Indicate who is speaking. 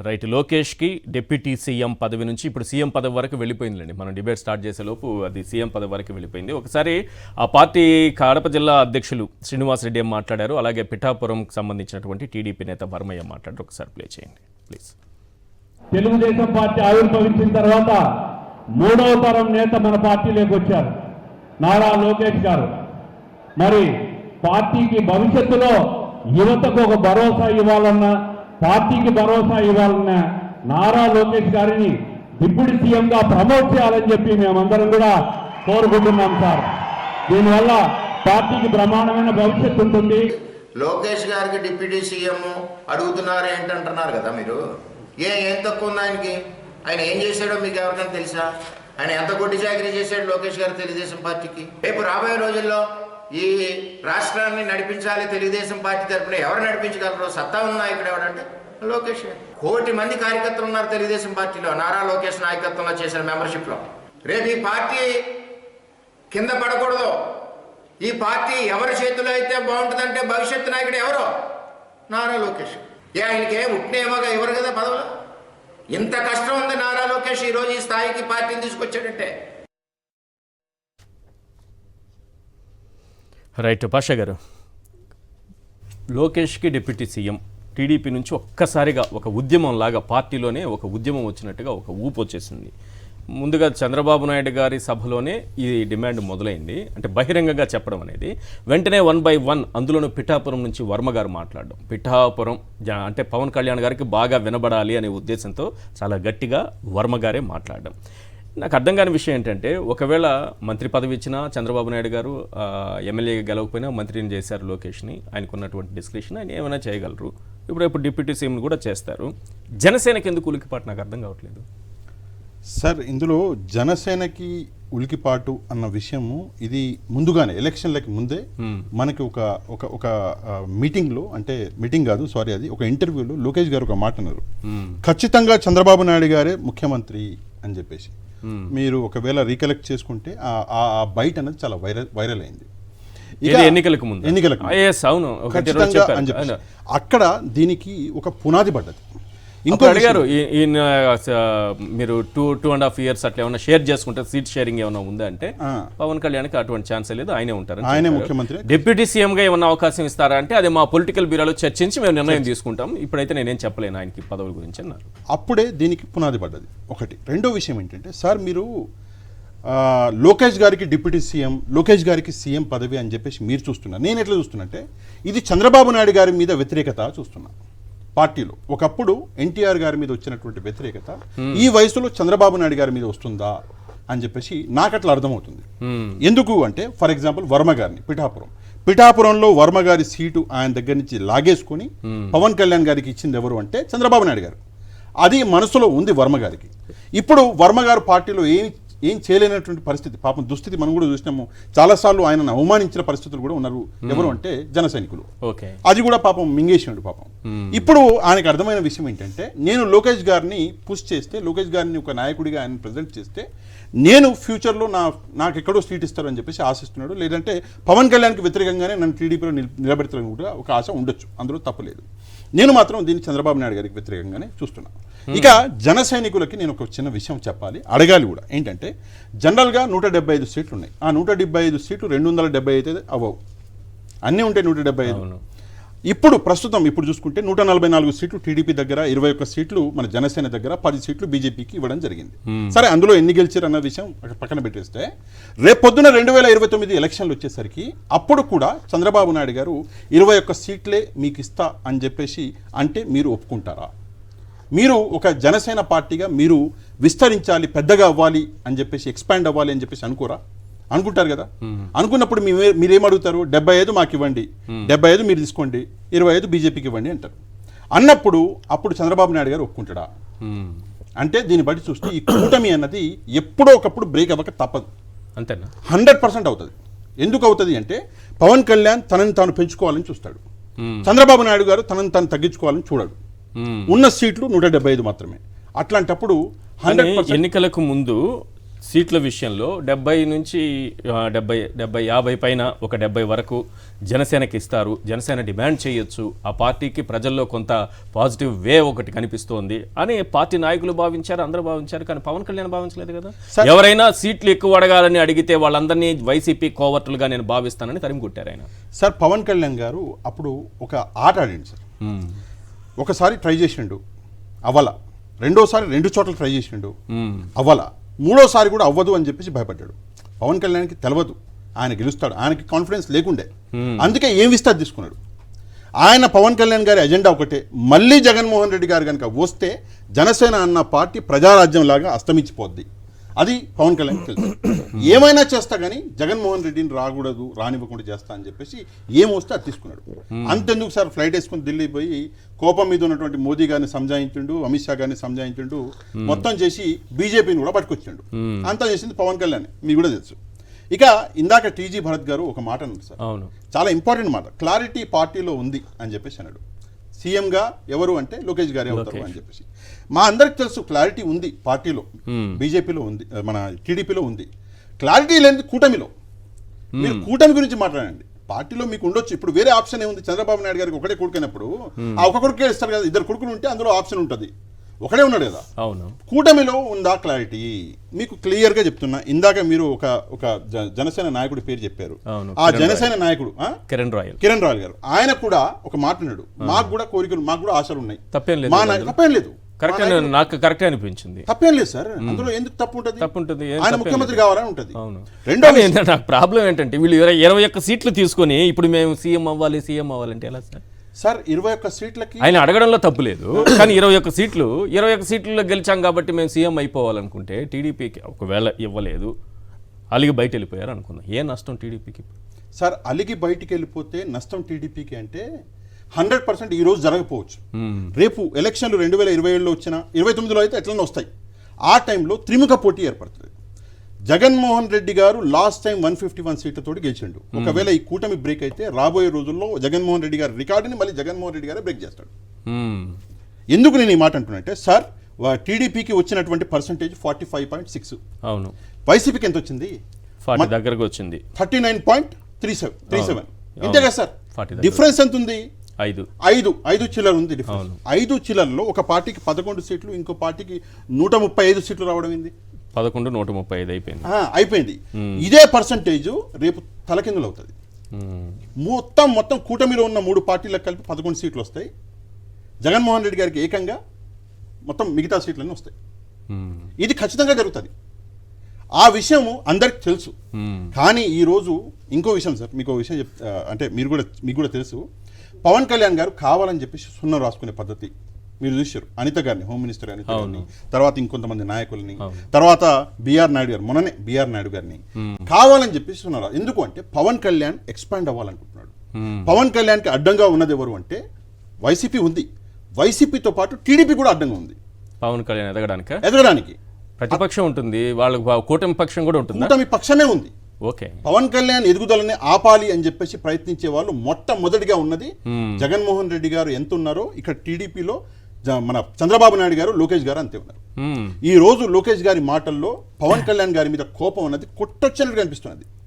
Speaker 1: Right. లోకేష్కి deputy CM పదవి నుంచి ఇప్పుడు సీఎం పదవి వరకు వెళ్ళిపోయిందండి. మనం డిబేట్ స్టార్ట్ చేసేలోపు అది సీఎం పదవి వరకు వెళ్ళిపోయింది. ఒకసారి ఆ పార్టీ కడప జిల్లా అధ్యక్షులు శ్రీనివాసరెడ్డి ఏం మాట్లాడారు, అలాగే పిఠాపురంకి సంబంధించినటువంటి టీడీపీ నేత వర్మయ్య మాట్లాడారు. ఒకసారి ప్లే చేయండి ప్లీజ్.
Speaker 2: తెలుగుదేశం పార్టీ ఆవిర్భవించిన తర్వాత మూడవ తరం నేత మన పార్టీలోకి వచ్చారు, నారా లోకేష్ గారు. మరి పార్టీకి భవిష్యత్తులో యువతకు ఒక భరోసా ఇవ్వాలన్నా, పార్టీకి భరోసా ఇవ్వాలన్నా నారా లోకేష్ గారిని డిప్యూటీ సీఎంగా ప్రమోట్ చేయాలని చెప్పి మేమందరం కూడా కోరుకుంటున్నాం సార్. దీనివల్ల పార్టీకి బ్రహ్మాండమైన భవిష్యత్తు ఉంటుంది.
Speaker 3: లోకేష్ గారికి డిప్యూటీ సీఎం అడుగుతున్నారు ఏంటంటున్నారు కదా మీరు. ఏం తక్కువ ఉంది ఆయనకి? ఆయన ఏం చేశాడో మీకు ఎవరికైనా తెలుసా? ఆయన ఎంత గొడ్డి చాకరీ చేశాడు లోకేష్ గారు తెలుగుదేశం పార్టీకి? రేపు రాబోయే రోజుల్లో ఈ రాష్ట్రాన్ని నడిపించాలి తెలుగుదేశం పార్టీ తరఫున ఎవరు నడిపించగలరు? సత్తా ఉన్న నాయకుడు ఎవడంటే లోకేష్. 1 కోటి మంది కార్యకర్తలు ఉన్నారు తెలుగుదేశం పార్టీలో, నారా లోకేష్ నాయకత్వంలో చేసిన మెంబర్షిప్లో. రేపు ఈ పార్టీ కింద పడకూడదు. ఈ పార్టీ ఎవరి చేతిలో అయితే బాగుంటుందంటే భవిష్యత్తు నాయకుడు ఎవరో నారా లోకేష్. ఆయనకి ఉట్నేమోగా ఎవరు కదా పదవులు. ఇంత కష్టం ఉంది నారా లోకేష్ ఈరోజు ఈ స్థాయికి పార్టీని తీసుకొచ్చాడంటే.
Speaker 1: రైట్. పాషా గారు, లోకేష్కి డిప్యూటీ సీఎం టీడీపీ నుంచి ఒక్కసారిగా ఒక ఉద్యమం లాగా పార్టీలోనే ఒక ఉద్యమం వచ్చినట్టుగా ఒక ఊపు వచ్చేసింది. ముందుగా చంద్రబాబు నాయుడు గారి సభలోనే ఈ డిమాండ్ మొదలైంది, అంటే బహిరంగంగా చెప్పడం అనేది. వెంటనే 1 by 1 అందులోనూ పిఠాపురం నుంచి వర్మ గారు మాట్లాడడం, పిఠాపురం అంటే పవన్ కళ్యాణ్ గారికి బాగా వినబడాలి అనే ఉద్దేశంతో చాలా గట్టిగా వర్మ గారే మాట్లాడడం. నాకు అర్థం కాని విషయం ఏంటంటే, ఒకవేళ మంత్రి పదవి ఇచ్చినా చంద్రబాబు నాయుడు గారు ఎమ్మెల్యేగా గెలవకపోయినా మంత్రిని చేశారు లోకేష్ని, ఆయనకున్నటువంటి డిస్క్రిప్షన్ ఆయన ఏమైనా చేయగలరు. ఇప్పుడు డిప్యూటీ సీఎంని కూడా చేస్తారు. జనసేనకి ఎందుకు ఉలికిపాటు నాకు అర్థం కావట్లేదు
Speaker 4: సార్. ఇందులో జనసేనకి ఉలికిపాటు అన్న విషయము ఇది ముందుగానే ఎలక్షన్లకి ముందే మనకి ఒక మీటింగ్లో, అంటే మీటింగ్ కాదు సారీ, అది ఒక ఇంటర్వ్యూలో లోకేష్ గారు ఒక మాట అన్నారు, ఖచ్చితంగా చంద్రబాబు నాయుడు గారే ముఖ్యమంత్రి అని చెప్పేసి. మీరు ఒకవేళ రీకలెక్ట్ చేసుకుంటే ఆ బైట్ అనేది చాలా వైరల్ అయింది
Speaker 1: ఎన్నికలకు ముందు.
Speaker 4: అక్కడ దీనికి ఒక పునాది పడ్డది.
Speaker 1: ఇంకో అడిగారు, మీరు 2.5 years అట్లా ఏమైనా షేర్ చేసుకుంటే సీట్ షేరింగ్ ఏమైనా ఉందా అంటే పవన్ కళ్యాణ్కి అటువంటి ఛాన్స్ లేదు, ఆయనే ఉంటారు,
Speaker 4: ఆయనే ముఖ్యమంత్రి.
Speaker 1: డిప్యూటీ సీఎంగా ఏమన్నా అవకాశం ఇస్తారా అంటే అది మా పొలిటికల్ బ్యూరోలో చర్చించి మేము నిర్ణయం తీసుకుంటాం, ఇప్పుడైతే నేనేం చెప్పలేను ఆయనకి పదవుల గురించి అన్నారు.
Speaker 4: అప్పుడే దీనికి పునాది పడ్డది ఒకటి. రెండో విషయం ఏంటంటే, సార్ మీరు లోకేష్ గారికి డిప్యూటీ సీఎం, లోకేష్ గారికి సీఎం పదవి అని చెప్పేసి మీరు చూస్తున్నారు. నేను ఎట్లా చూస్తున్నా అంటే, ఇది చంద్రబాబు నాయుడు గారి మీద వ్యతిరేకత చూస్తున్నా పార్టీలో. ఒకప్పుడు ఎన్టీఆర్ గారి మీద వచ్చినటువంటి వ్యతిరేకత ఈ వయసులో చంద్రబాబు నాయుడు గారి మీద వస్తుందా అని చెప్పేసి నాకు అట్లా అర్థమవుతుంది. ఎందుకు అంటే, ఫర్ ఎగ్జాంపుల్ వర్మ గారిని పిఠాపురంలో వర్మ గారి సీటు ఆయన దగ్గర నుంచి లాగేసుకొని పవన్ కళ్యాణ్ గారికి ఇచ్చింది ఎవరు అంటే చంద్రబాబు నాయుడు గారు. అది మనసులో ఉంది వర్మ గారికి. ఇప్పుడు వర్మ గారు పార్టీలో ఏం చేయలేనటువంటి పరిస్థితి, పాపం దుస్థితి మనం కూడా చూసినాము. చాలాసార్లు ఆయనను అవమానించిన పరిస్థితులు కూడా ఉన్నారు. ఎవరు అంటే జన సైనికులు. అది కూడా పాపం మింగేసినాడు పాపం. ఇప్పుడు ఆయనకు అర్థమైన విషయం ఏంటంటే, నేను లోకేష్ గారిని పుష్ చేస్తే, లోకేష్ గారిని ఒక నాయకుడిగా ఆయన ప్రజెంట్ చేస్తే, నేను ఫ్యూచర్లో నాకు ఎక్కడో సీట్ ఇస్తారని చెప్పేసి ఆశిస్తున్నాడు. లేదంటే పవన్ కళ్యాణ్కి వ్యతిరేకంగానే నన్ను టీడీపీలో నిలబెడతారని కూడా ఒక ఆశ ఉండొచ్చు, అందులో తప్పలేదు. నేను మాత్రం దీన్ని చంద్రబాబు నాయుడు గారికి వ్యతిరేకంగానే చూస్తున్నాను. ఇక జన సైనికులకి నేను ఒక చిన్న విషయం చెప్పాలి, అడగాలి కూడా. ఏంటంటే, జనరల్గా 175 సీట్లు ఉన్నాయి. ఆ 175 సీట్లు 270 అయితే అవ్వవు, అన్నీ ఉంటాయి 175. ఇప్పుడు చూసుకుంటే 144 సీట్లు టీడీపీ దగ్గర, 21 సీట్లు మన జనసేన దగ్గర, 10 సీట్లు బీజేపీకి ఇవ్వడం జరిగింది. సరే, అందులో ఎన్ని గెలిచారు అన్న విషయం పక్కన పెట్టేస్తే, రేపొద్దున 2029 ఎలక్షన్లు వచ్చేసరికి అప్పుడు కూడా చంద్రబాబు నాయుడు గారు 21 సీట్లే మీకు ఇస్తా అని చెప్పేసి అంటే మీరు ఒప్పుకుంటారా? మీరు ఒక జనసేన పార్టీగా మీరు విస్తరించాలి, పెద్దగా అవ్వాలి అని చెప్పేసి, ఎక్స్పాండ్ అవ్వాలి అని చెప్పేసి అనుకుంటారు కదా. అనుకున్నప్పుడు మీరేమడుగుతారు? 75 మాకు ఇవ్వండి, 75 మీరు తీసుకోండి, 25 బీజేపీకి ఇవ్వండి అంటారు. అప్పుడు చంద్రబాబు నాయుడు గారు ఒప్పుకుంటాడా? అంటే దీన్ని బట్టి చూస్తే ఈ కూటమి అన్నది ఎప్పుడో ఒకప్పుడు బ్రేక్ అవ్వక తప్పదు.
Speaker 1: అంతేనా?
Speaker 4: 100% అవుతుంది. ఎందుకు అవుతుంది అంటే, పవన్ కళ్యాణ్ తనని తాను పెంచుకోవాలని చూస్తాడు, చంద్రబాబు నాయుడు గారు తనని తాను తగ్గించుకోవాలని చూడడు. ఉన్న సీట్లు 175 మాత్రమే. అట్లాంటప్పుడు 100%
Speaker 1: ఎన్నికలకు ముందు సీట్ల విషయంలో 70 నుంచి 50 పైన ఒక 70 వరకు జనసేనకి ఇస్తారు, జనసేన డిమాండ్ చేయొచ్చు, ఆ పార్టీకి ప్రజల్లో కొంత పాజిటివ్ వే ఒకటి కనిపిస్తోంది అని పార్టీ నాయకులు భావించారు, అందరూ భావించారు. కానీ పవన్ కళ్యాణ్ భావించలేదు కదా. ఎవరైనా సీట్లు ఎక్కువ అడగాలని అడిగితే వాళ్ళందరినీ వైసీపీ కోవర్టులుగా నేను భావిస్తానని తరిమి కొట్టారు ఆయన.
Speaker 4: సార్ పవన్ కళ్యాణ్ గారు అప్పుడు ఒక ఆట ఆడిండు సార్. ఒకసారి ట్రై చేసిండు అవ్వల, రెండోసారి 2 చోట్ల ట్రై చేసిండు అవ్వల, మూడోసారి కూడా అవ్వదు అని చెప్పేసి భయపడ్డాడు. పవన్ కళ్యాణ్కి తెలియదు ఆయన గెలుస్తాడు, ఆయనకి కాన్ఫిడెన్స్ లేకుండే, అందుకే ఏం విస్తారు తీసుకున్నాడు. ఆయన పవన్ కళ్యాణ్ గారి ఎజెండా ఒకటే, మళ్ళీ జగన్మోహన్ రెడ్డి గారు కనుక వస్తే జనసేన అన్న పార్టీ ప్రజారాజ్యం లాగా అస్తమించిపోద్ది. అది పవన్ కళ్యాణ్ తెలుసు. ఏమైనా చేస్తా కానీ జగన్మోహన్ రెడ్డిని రాకూడదు, రానివ్వకుండా చేస్తా అని చెప్పేసి ఏం వస్తే అది తీసుకున్నాడు. అంతెందుకు సార్ ఫ్లైట్ వేసుకుని ఢిల్లీ పోయి కోపం మీద ఉన్నటువంటి మోదీ గారిని సంజాయించుండు, అమిత్ షా గారిని సంజాయించుండు, మొత్తం చేసి బీజేపీని కూడా పట్టుకొచ్చిండు. అంతా చేసింది పవన్ కళ్యాణ్, మీకు కూడా తెలుసు. ఇక ఇందాక టీజీ భరత్ గారు ఒక మాట అన్నారు సార్, చాలా ఇంపార్టెంట్ మాట, క్లారిటీ పార్టీలో ఉంది అని చెప్పేసి అన్నాడు. సీఎంగా ఎవరు అంటే లోకేష్ గారే అవుతారు అని చెప్పేసి. మా అందరికి తెలుసు క్లారిటీ ఉంది పార్టీలో, బీజేపీలో ఉంది, మన టీడీపీలో ఉంది. క్లారిటీ లేనిది కూటమిలో. మీరు కూటమి గురించి మాట్లాడండి. పార్టీలో మీకు ఉండొచ్చు, ఇప్పుడు వేరే ఆప్షన్ ఏముంది? చంద్రబాబు నాయుడు గారికి ఒకటే కొడుకున్నప్పుడు ఆ ఒక కొడుకే ఇస్తారు కదా, 2 కొడుకులు ఉంటే అందులో ఆప్షన్ ఉంటుంది, ఒకడే ఉన్నాడు కదా.
Speaker 1: అవును,
Speaker 4: కూటమిలో ఉందా క్లారిటీ? మీకు క్లియర్ గా చెప్తున్నా. ఇందాక మీరు ఒక జనసేన నాయకుడి పేరు చెప్పారు, ఆ జనసేన నాయకుడు
Speaker 1: కిరణ్
Speaker 4: రాయల్ గారు, ఆయన కూడా ఒక మాట అన్నాడు, మాకు కూడా కోరికలు, మాకు కూడా ఆశలు ఉన్నాయి.
Speaker 1: తప్పేం లేదు,
Speaker 4: తప్పేం లేదు,
Speaker 1: నాకు కరెక్ట్ అనిపించింది.
Speaker 4: తప్పేం లేదు సార్, అందులో ఎందుకు తప్పు ఉంటుంది? ఆయన ముఖ్యమంత్రి కావాలని ఉంటుంది.
Speaker 1: రెండో నాకు ప్రాబ్లం ఏంటంటే వీళ్ళు 21 సీట్లు తీసుకొని ఇప్పుడు మేము సీఎం అవ్వాలంటే ఎలా సార్?
Speaker 4: సార్ 21 సీట్లకి
Speaker 1: ఆయన అడగడంలో తప్పు లేదు, కానీ 21 సీట్లలో గెలిచాం కాబట్టి మేము సీఎం అయిపోవాలనుకుంటే టీడీపీకి ఒకవేళ ఇవ్వలేదు, అలిగి బయట వెళ్ళిపోయారు అనుకుందాం, ఏ నష్టం టీడీపీకి?
Speaker 4: సార్ అలిగి బయటికి వెళ్ళిపోతే నష్టం టీడీపీకి అంటే 100% ఈ రోజు జరగకపోవచ్చు. రేపు ఎలక్షన్లు 2027లో వచ్చినా 29లో అయితే ఎట్లనే వస్తాయి. ఆ టైంలో త్రిముఖ పోటీ ఏర్పడుతుంది. జగన్మోహన్ రెడ్డి గారు లాస్ట్ టైం 151 సీట్లతోటి గెలిచిండు. ఒకవేళ ఈ కూటమి బ్రేక్ అయితే రాబోయే రోజుల్లో జగన్మోహన్ రెడ్డి గారి రికార్డుని మళ్ళీ జగన్మోహన్ రెడ్డి గారే బ్రేక్ చేస్తాడు. ఎందుకు నేను ఈ మాట అంటున్నానంటే సార్, టీడీపీకి వచ్చినటువంటి పర్సంటేజ్ 45.6. అవును, వైసీపీకి ఎంత వచ్చింది?
Speaker 1: 40 దగ్గరకు వచ్చింది,
Speaker 4: 39.37. ఇంతే కదా సార్, డిఫరెన్స్ ఎంత ఉంది? 5 చిల్లర ఉంది డిఫరెన్స్. 5 చిల్లరలో ఒక పార్టీకి 11 సీట్లు, ఇంకో పార్టీకి 135 సీట్లు రావడం ఏంది?
Speaker 1: 11 135
Speaker 4: అయిపోయింది. ఇదే పర్సంటేజ్ రేపు తలకిందులు అవుతుంది. మొత్తం కూటమిలో ఉన్న 3 పార్టీలకు కలిపి 11 సీట్లు వస్తాయి. జగన్మోహన్ రెడ్డి గారికి ఏకంగా మొత్తం మిగతా సీట్లన్నీ వస్తాయి. ఇది ఖచ్చితంగా జరుగుతుంది. ఆ విషయము అందరికి తెలుసు. కానీ ఈరోజు ఇంకో విషయం సార్, మీకు విషయం అంటే మీకు కూడా తెలుసు, పవన్ కళ్యాణ్ గారు కావాలని చెప్పేసి సున్నం రాసుకునే పద్ధతి మీరు చూశారు. అనిత గారిని, హోమ్ మినిస్టర్ అనిత గారిని, తర్వాత ఇంకొంతమంది నాయకుల్ని, తర్వాత బిఆర్ నాయుడు గారు, మొన్ననే బిఆర్ నాయుడు గారిని కావాలని చెప్పేసి సున్నారు. ఎందుకు అంటే పవన్ కళ్యాణ్ ఎక్స్పాండ్ అవ్వాలనుకుంటున్నాడు. పవన్ కళ్యాణ్కి అడ్డంగా ఉన్నది ఎవరు అంటే వైసీపీ ఉంది. వైసీపీతో పాటు టీడీపీ కూడా అడ్డంగా ఉంది
Speaker 1: పవన్ కళ్యాణ్
Speaker 4: ఎదగడానికి.
Speaker 1: ప్రతిపక్షం ఉంటుంది, వాళ్ళకి కూటమి పక్షం కూడా ఉంటుంది,
Speaker 4: కూటమి పక్షమే ఉంది.
Speaker 1: ఓకే,
Speaker 4: పవన్ కళ్యాణ్ ఎదుగుదలని ఆపాలి అని చెప్పేసి ప్రయత్నించే వాళ్ళు మొట్టమొదటిగా ఉన్నది జగన్మోహన్ రెడ్డి గారు ఎంత ఉన్నారో ఇక్కడ టీడీపీలో మన చంద్రబాబు నాయుడు గారు, లోకేష్ గారు అంతే ఉన్నారు. ఈ రోజు లోకేష్ గారి మాటల్లో పవన్ కళ్యాణ్ గారి మీద కోపం అన్నది కొట్టొచ్చినట్టు కనిపిస్తున్నది.